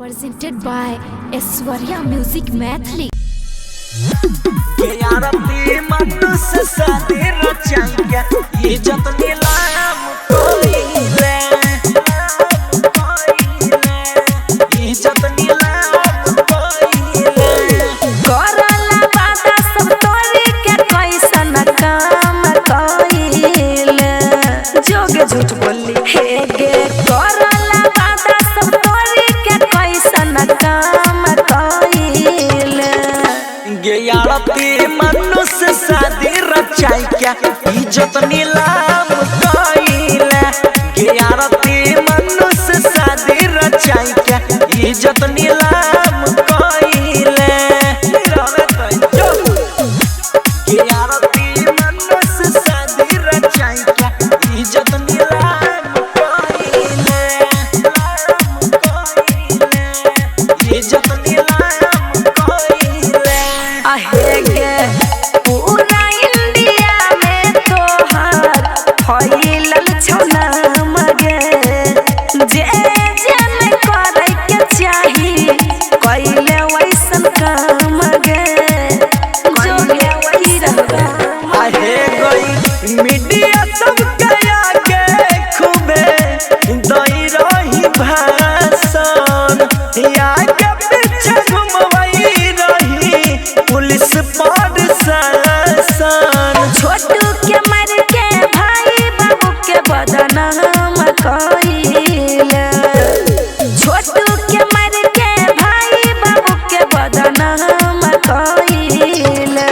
Presented by Aishwarya Music Mathli. यारती मनुष्य शादी रचाएंगे ये जतनी लाम कोइले ये जतनी लाम कोइले करला बादा सब तोरी के कैसन काम कइले जोगे झूठ बोली हे गे करला बादा सब तोरी के कैसन काम कइले गे यारती मनुष्य शादी रचाएंगे ये जतनी लाम कोइले गे यारती मनुष्य शादी रचाएंगे ये जतनी लाम कोइले आहे गे पूरा इंडिया में तोहार फैलल छौना मगे जे जन करे के चाही कइले वैसन काम गे जोगे वही रहबा आहे गई मीडिया सब गया के खूबे दई रही भाषण या के पीछे घुमवई रही पुलिस प्रशासन छोटू के मर के भाई बाबू के बदनाम कइले छोटू के मर के भाई बाबू के बदनाम कइले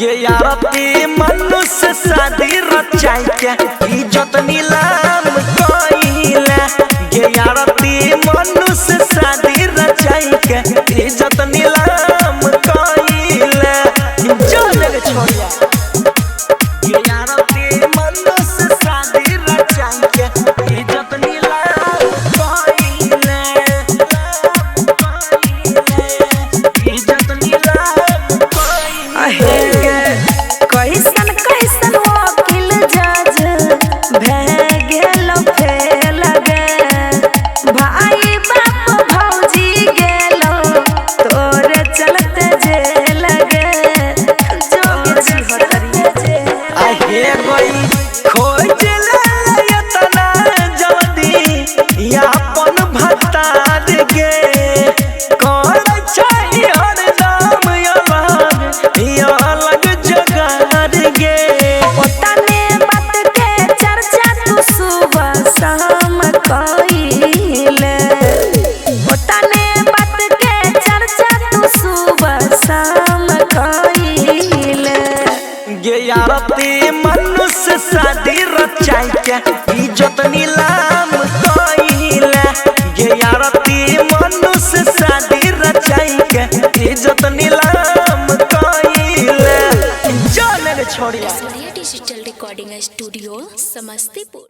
गे यारती मनुष्य शादी रचाएंगे इज्जत नीलाम कइले गे यारती मनुष्य शादी रचाएंगे इज्जत नीलाम कइले चल रे छोड़िया गे यारती मनुष्य शादी रचाएंगे इज्जत नीलाम कइले इज्जत नीलाम कइले आहे गे कैसन कैसन वकील जज भे गेल फेल गे भाई बाप भौजी गेल तोरे चलते जेल गे जोगे छिहत्तरी जे आहे गई खोज ले यतना जल्दी यापन भतार गे कर चाहिए हरदम अलग जगार गे ओतने बात के चर्चा तू सुबह शाम कइले ओतने बात के चर्चा तू सुबह शाम कइले गे यारती मनुष्य शादी रचाएंगे इज्जत नीलाम कइले गे यारती मनुष्य शादी रचाएंगे इज्जत नीलाम कइले चल रे छोड़िया Aishwarya Digital Recording Studio, Samastipur.